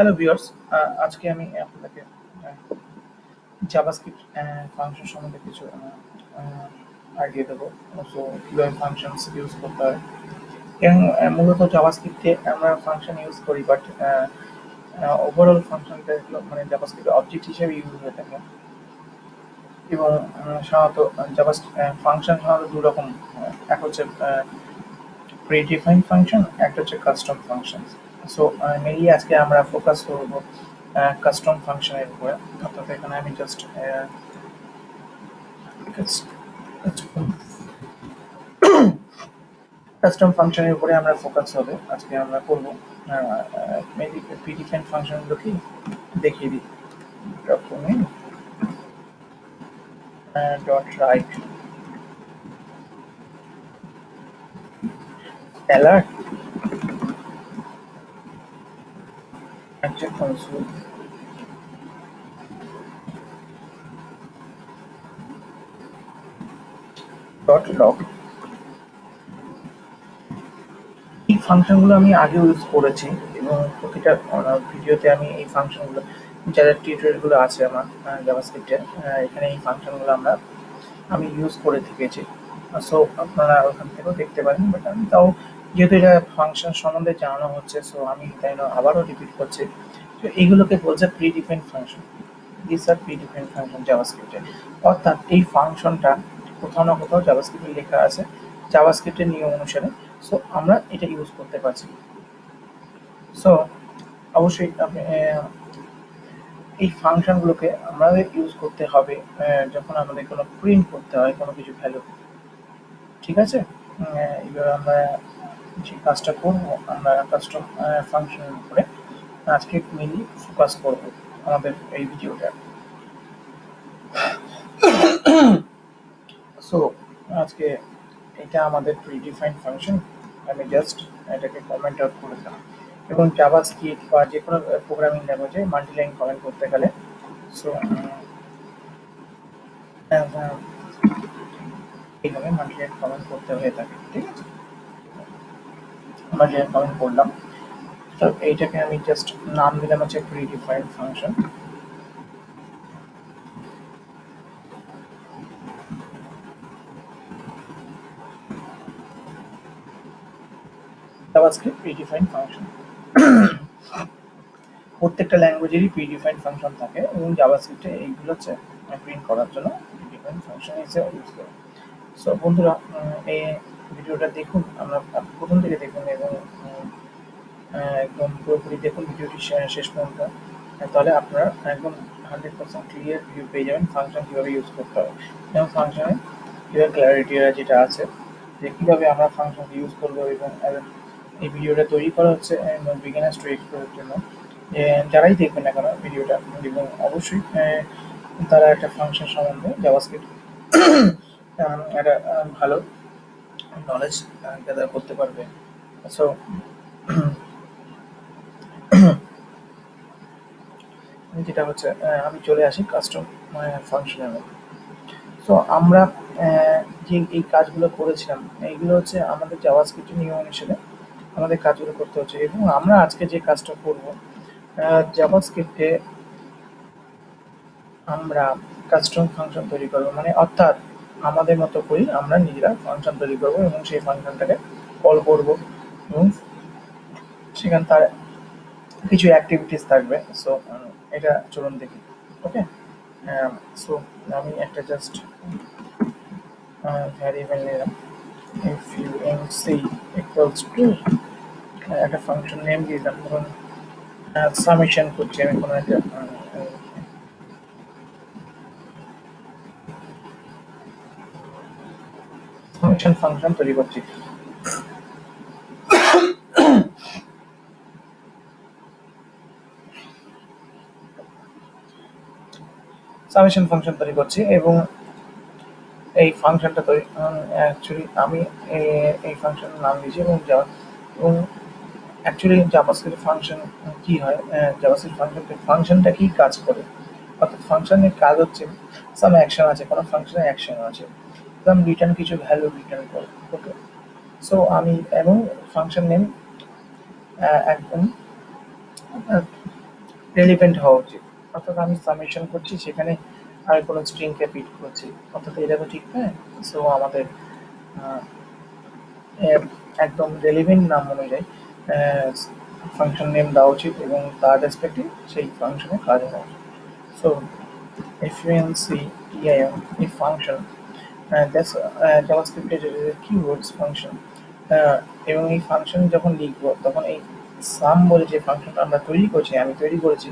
Hello viewers, আজকে আমি আপনাদেরকে জাভাস্ক্রিপ্ট ফাংশন সম্বন্ধে কিছু আইডিয়া দেবো। সো কীভাবে ফাংশনস ইউজ করতে হয় এবং মূলত জাভাস্ক্রিপ্টে আমরা ফাংশন ইউজ করি, বাট ওভারঅল ফাংশনটা মানে জাভাস্ক্রিপ্ট অবজেক্ট হিসেবে ইউজ হয়ে থাকে। এবং সাধারণত ফাংশন সাধারণত দু রকম হয়। এক হচ্ছে প্রি ডিফাইন্ড ফাংশন, একটা হচ্ছে কাস্টম ফাংশন। সো মেনলি আজকে আমরা ফোকাস করব কাস্টম ফাংশনের উপরে। অর্থাৎ এখানে আমি জাস্ট কাস্টম ফাংশনের উপরে আমরা ফোকাস হবে। আজকে আমরা করব মেনলি প্রি ডিফাইন্ড ফাংশনগুলোকে দেখিয়ে দিই। Document dot right alert actual console dot log. এই ফাংশনগুলো আমি আগেও ইউজ করেছি এবং প্রতিটা ভিডিওতে আমি এই ফাংশনগুলো, যারা টিউটোরিয়ালগুলো আছে আমার জাভাস্ক্রিপ্টে, এখানে এই ফাংশনগুলো আমি ইউজ করে থেকেছি। সো আপনারা ওখান থেকেও দেখতে পারেন, বাট আমি তাও যেহেতু এটা ফাংশন সম্বন্ধে জানানো হচ্ছে, সো আমি তাই না আবারও রিপিট করছি। তো এইগুলোকে বলছে pre defined function. This are pre defined function জাভাস্ক্রিপ্টে। অর্থাৎ এই ফাংশনটা কোথাও না কোথাও জাভাস্ক্রিপ্টে লেখা আছে, জাভাস্ক্রিপ্টের নিয়ম অনুসারে। সো আমরা এটা ইউজ করতে পারছি। সো অবশ্যই আপনি এই ফাংশনগুলোকে আমাদের ইউজ করতে হবে যখন আমাদের কোনো প্রিন্ট করতে হয় কোনো কিছু ভ্যালু। ঠিক আছে? এবার আমরা যে কাজটা করব, আমরা কাস্টম ফাংশনের উপরে আজকে মেইনলি ফোকাস করব আমাদের এই ভিডিওটা। সো আজকে এটা আমাদের প্রিডিফাইন্ড ফাংশন। আমি জাস্ট এটাকে কমেন্ট আউট করে দিলাম। এবং জাভাস্ক্রিপ্ট বা যে কোনো প্রোগ্রামিং ল্যাঙ্গুয়েজে মাল্টিলাইন কমেন্ট করতে গেলে সো এইভাবে মাল্টিলাইন কমেন্ট করতে হয়ে থাকে। ঠিক আছে? মাল্টিলাইন কমেন্ট করলাম। তো এইটাকে আমি জাস্ট নাম দিলাম হচ্ছে predefined function. JavaScript predefined function. প্রত্যেকটা ল্যাঙ্গুয়েজেরই প্রিডিফাইন্ড ফাংশন থাকে এবং জাভাস্ক্রিপ্টে এইগুলো হচ্ছে প্রিন্ট করার জন্য প্রিডিফাইন্ড ফাংশন হিসেবে ইউজ করে। সো বন্ধুরা, এই ভিডিওটা দেখুন, আমরা প্রথম থেকে দেখুন এবং একদম পুরোপুরি দেখুন ভিডিওটি শেষ পর্যন্ত। তাহলে আপনারা একদম 100% ক্লিয়ার ভিউ পেয়ে যাবেন ফাংশন কীভাবে ইউজ করতে হবে এবং ফাংশনে কীভাবে ক্ল্যারিটি যেটা আছে যে কীভাবে আমরা ফাংশন ইউজ করবো। এবং এই ভিডিওটা তৈরি করা হচ্ছে বিগিনার্স টু এক্সপার্টের জন্য। যারাই দেখবেন না কেন ভিডিওটা, এবং অবশ্যই তারা একটা ফাংশন সম্বন্ধে জাভাস্ক্রিপ্ট একটা ভালো নলেজ গ্যাদার করতে পারবে। সো যেটা হচ্ছে আমি চলে আসি কাস্টম ফাংশনের মধ্যে। সো আমরা যে এই কাজগুলো করেছিলাম, এইগুলো হচ্ছে আমাদের জাভাস্ক্রিপ্টের নিয়ম অনুসারে আমাদের কাজগুলো করতে হচ্ছে। এবং আমরা আজকে যে কাজটা করব জাভাস্ক্রিপ্টে আমরা কাস্টম ফাংশন তৈরি করব, মানে অর্থাৎ আমাদের মতো করেই আমরা নিজেরা ফাংশন তৈরি করব এবং সেই ফাংশনটাকে কল করব এবং সেখানে তার কিছু অ্যাক্টিভিটিস থাকবে। সো এটা চলুন দেখি। ওকে, সো আমি একটা জাস্ট ভ্যারিয়েবল নিলাম, if you mc equals to একটা ফাংশন নেম দিয়ে দিলাম, ধরুন সামেশন করছি আমি কোনো একটা সামেশন ফাংশন তৈরি করছি। সামেশন ফাংশন তৈরি করছি এবং এই ফাংশনটা তৈরি অ্যাকচুয়ালি আমি এই ফাংশনের নাম দিয়েছি এবং অ্যাকচুয়ালি জাভাস্ক্রিপ্ট ফাংশন কি হয়, জাভাস্ক্রিপ্ট ফাংশনটা কি কাজ করে। অর্থাৎ ফাংশনের কাজ হচ্ছে সাম অ্যাকশন আছে, কোনো ফাংশনের অ্যাকশন আছে, সাম রিটার্ন কিছু ভ্যালু রিটার্ন করে। ওকে, সো আমি এবং ফাংশন নেম একদম রেলিভেন্ট হওয়া উচিত। অর্থাৎ আমি সামেশন করছি, সেখানে আর কোনো স্ট্রিংকে পিট করছি, অর্থাৎ এটা তো ঠিক নয়। সো আমাদের আহ, একদম রেলিভেন্ট নাম অনুযায়ী ফাংশন নেম দেওয়া উচিত এবং তার রেসপেক্টিভ সেই ফাংশনে কাজ হওয়া উচিত। সো FUNCTIM, এই ফাংশন, that's JavaScript এর keywords function, এবং এই ফাংশন যখন লিখবো তখন এই সাম বলে যে ফাংশনটা আমরা তৈরি করছি, আমি তৈরি করেছি,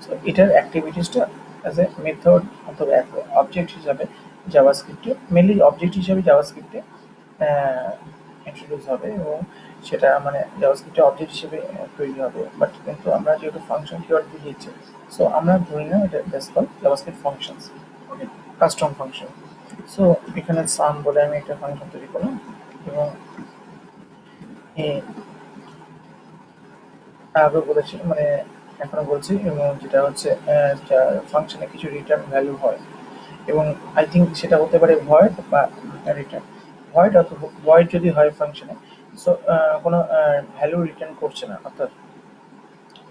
সো এটার অ্যাক্টিভিটিসটা অ্যাজ এ মেথড অথবা অবজেক্ট হিসাবে জাভাস্ক্রিপ্টে, মেনলি অবজেক্ট হিসাবে জাভাস্ক্রিপ্টে ইন্ট্রোডিউস হবে এবং সেটা মানে জাভাস্ক্রিপ্টে অবজেক্ট হিসেবে তৈরি হবে। বাট কিন্তু আমরা যেহেতু ফাংশন কিওয়ার্ড দিয়ে দিচ্ছি, সো আমরা ধরে নিলাম এটা জাস্ট কল জাভাস্ক্রিপ্ট ফাংশনস, ওকে, কাস্টম ফাংশন। সো এখানে সাম বলে আমি একটা ফাংশন তৈরি করলাম এবং আগে বলেছি মানে এখনো বলছি, এবং যেটা হচ্ছে ফাংশনে কিছু রিটার্ন ভ্যালু হয় এবং আই থিঙ্ক সেটা হতে পারে ভয়েড বা রিটার্ন। ভয়েড অথবা ভয়েড যদি হয় ফাংশনে, সো কোনো ভ্যালু রিটার্ন করছে না, অর্থাৎ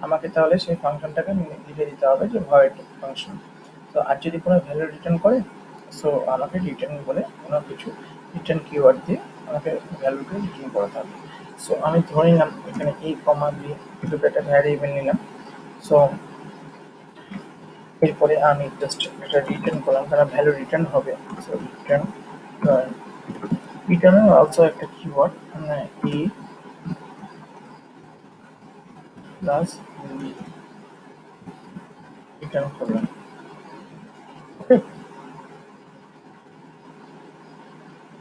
আমাকে তাহলে সেই ফাংশনটাকে লিখে দিতে হবে যে ভয়েড ফাংশন। তো আর যদি কোনো ভ্যালু রিটার্ন করে, সো আমাকে রিটার্ন বলে কোনো কিছু রিটার্ন কিওয়ার্ড দিয়ে আমাকে ভ্যালুকে রিটার্ন করাতে হবে। সো আমি ধরে নিলাম এখানে এই কমা দিয়ে দুটো একটা ভ্যারিয়েবল নিলাম। সো এরপরে আমি জাস্ট একটা রিটার্ন করলাম, কারণ ভ্যালু রিটার্ন হবে। সো রিটার্ন, রিটার্নের অলসো একটা কিওয়ার্ড ই প্লাস রিটার্ন করলাম, ওকে,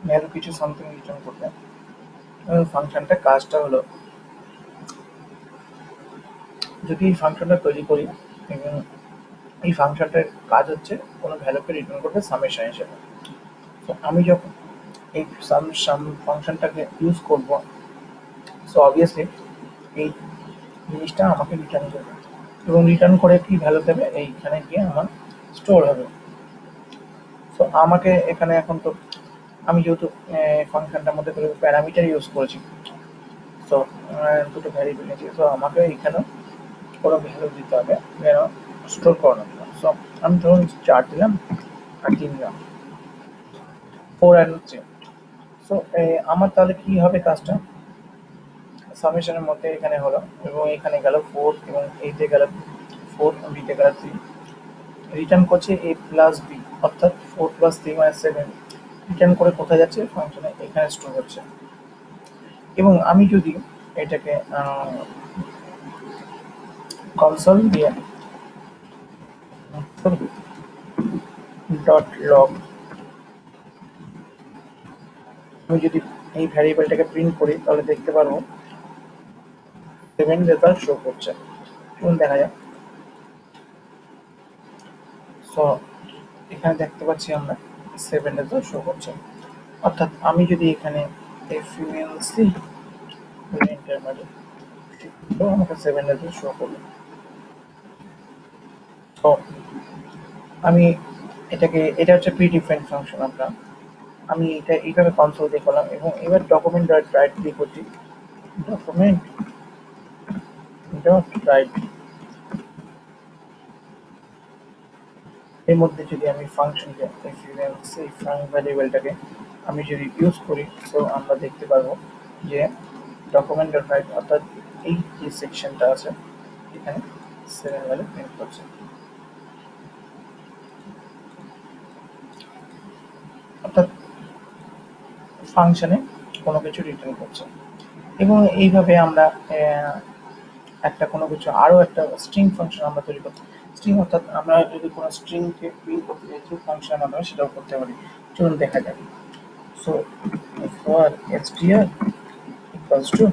ভ্যালু কিছু সামথিং রিটার্ন করলাম। ফাংশনটা কাজটা হলো, যদি এই ফাংশনটা তৈরি করি এবং এই ফাংশনটার কাজ হচ্ছে কোনো ভ্যালুকে রিটার্ন করবে সামেশন হিসেবে। তো আমি যখন এই সাম ফাংশনটাকে ইউজ করব, সো অবভিয়াসলি এই জিনিসটা আমাকে রিটার্ন করবে এবং রিটার্ন করে কি ভ্যালু দেবে এইখানে গিয়ে আমার স্টোর হবে। সো আমাকে এখানে এখন তো আমি যেহেতু ফাংশনটার মধ্যে করে প্যারামিটার ইউজ করেছি, সো দুটো ভ্যারিয়েবল নিয়েছি, সো আমাকে এখানে কোনো ভ্যালু দিতে হবে যেন স্টোর করানোর জন্য। সো আমি ধরুন 4 দিলাম আর 3 দিলাম, 4 অ্যান্ড 3। সো আমার তাহলে কি হবে কাজটা, সামেশনের মধ্যে এখানে হলো এবং এখানে গেল 4 এবং এইতে গেল 4, বিতে গেল 3, রিটার্ন করছে a প্লাস বি, অর্থাৎ 4 প্লাস 3 মানে 7, রিটার্ন করে কোথায় যাচ্ছে ফাংশনে এখানে স্টোর হচ্ছে। এবং আমি যদি এটাকে কনসোল দিয়ে ডট লগ, আমি যদি এই ভ্যারিয়েবলটাকে প্রিন্ট করি তাহলে দেখতে পারবো 7 রেজাল্ট শো করছে। চলুন দেখা যাক। সো এখানে দেখতে পাচ্ছি আমরা 7 রেজাল্ট শো করছে, অর্থাৎ আমি যদি এখানে এফইউএলসি এন্টার মারি, তো আমাকে 7 রেজাল্ট শো করবে। তো আমি এটাকে, এটা হচ্ছে প্রি ডিফাইন্ড ফাংশন আমরা, আমি এটা এইভাবে কনসোল দিয়ে করলাম এবং এবার ডকুমেন্ট ডট রাইট দিয়ে করছি, ডকুমেন্ট ডট রাইট, এর মধ্যে যদি আমি ফাংশনকে এফইউএলসি ভ্যারিয়েবলটাকে আমি যদি ইউজ করি, তো আমরা দেখতে পারবো যে ডকুমেন্ট ডট রাইট, অর্থাৎ এই যে সেকশনটা আছে এখানে 7 ভ্যালু প্রিন্ট করছে, অর্থাৎ ফাংশনে কোনো কিছু রিটার্ন করছে। এবং এইভাবে আমরা একটা কোনো কিছু আরও একটা স্ট্রিং ফাংশন আমরা তৈরি করতে, স্ট্রিং অর্থাৎ আমরা যদি কোনো স্ট্রিংকে প্রিন্ট করতে চাই থ্রু ফাংশনের মাধ্যমে সেটাও করতে পারি। চলুন দেখা যাক। So for str equals to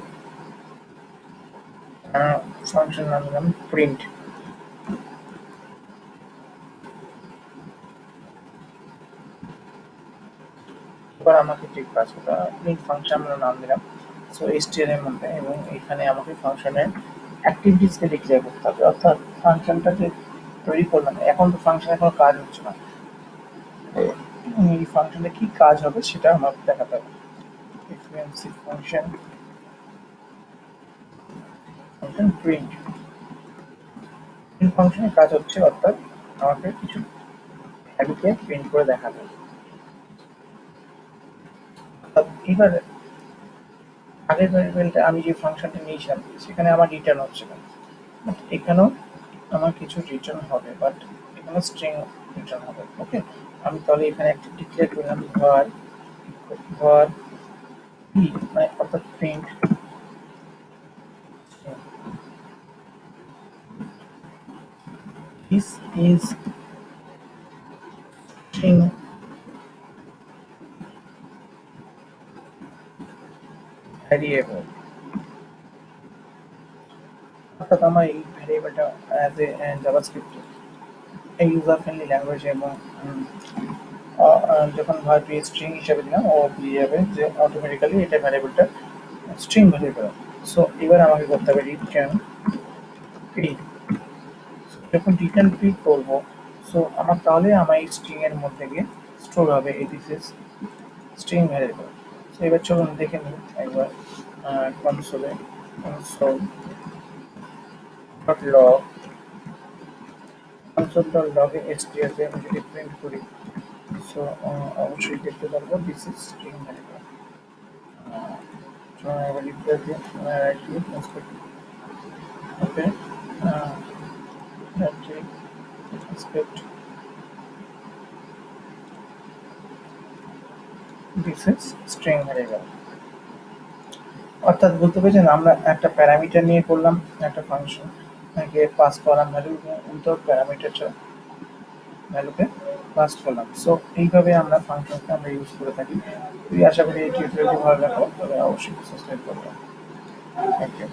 function নাম দিলাম প্রিন্ট, এবার আমাকে যে কাজ করতে প্রিন্ট ফাংশন আমরা নাম দিলাম, সো str এর মধ্যে, এবং এখানে আমাকে ফাংশনের অ্যাক্টিভিটিসকে ডিক্লেয়ার করতে হবে, অর্থাৎ ফাংশনটা যে তৈরি করলাম, এখন তো ফাংশনের কোনো কাজ হচ্ছে না, এই ফাংশনে কি কাজ হবে সেটা আমাকে দেখাতে হবে। frequency function function print, ফাংশনের কাজ হচ্ছে অর্থাৎ আমাকে কিছু ভ্যালুকে প্রিন্ট করে দেখাবে। অর্থাৎ এবার আগের ভ্যারিয়েবলটা আমি যে ফাংশনটা নিয়েছিলাম সেখানে আমার রিটার্ন হচ্ছে না, বাট এখানেও আমার কিছু রিটার্ন হবে, বাট এখানে স্ট্রিং রিটার্ন হবে। ওকে, আমি তাহলে এখানে একটা ডিক্লেয়ার করলাম var var p, মানে অর্থাৎ print this is string variable। অর্থাৎ আমার এই ভ্যারিয়েবলটা অ্যাজ এ জাভাস্ক্রিপ্ট এই ইউজার ফ্রেন্ডলি ল্যাঙ্গুয়েজ, এবং যখন ভার্ব স্ট্রিং হিসেবে দিলাম ও দিয়ে যাবে যে অটোমেটিক্যালি এটা ভ্যারিয়েবলটা স্ট্রিং ভ্যারিয়েবল। সো এবার আমাকে করতে হবে রিটার্ন পি। যখন রিটার্ন পি করব, সো আমার তাহলে আমার এই স্ট্রিং এর মধ্যে গিয়ে স্টোর হবে এই this is string variable. So এবার চলুন দেখে নিই একবার কনসোলে console dot log console dot লগে এসটিআর কে আমি যদি প্রিন্ট করি, সো অবশ্যই দেখতে পারবো দিস ইজ স্ট্রিং ভ্যারিয়েবল। এবার রিপ্লেস দিয়ে right click okay, expect this is string variable। অর্থাৎ বলতে পেরেছেন আমরা একটা প্যারামিটার নিয়ে করলাম একটা ফাংশন কে পাস করার ভ্যালু উইদাউট প্যারামিটার ভ্যালুকে পাস করলাম। সো এইভাবে আমরা ফাংশনকে আমরা ইউজ করে থাকি। যদি আশা করি এই টিউটোরিয়ালটি ভালো লাগলো তবে অবশ্যই সাবস্ক্রাইব করবেন। Thank you.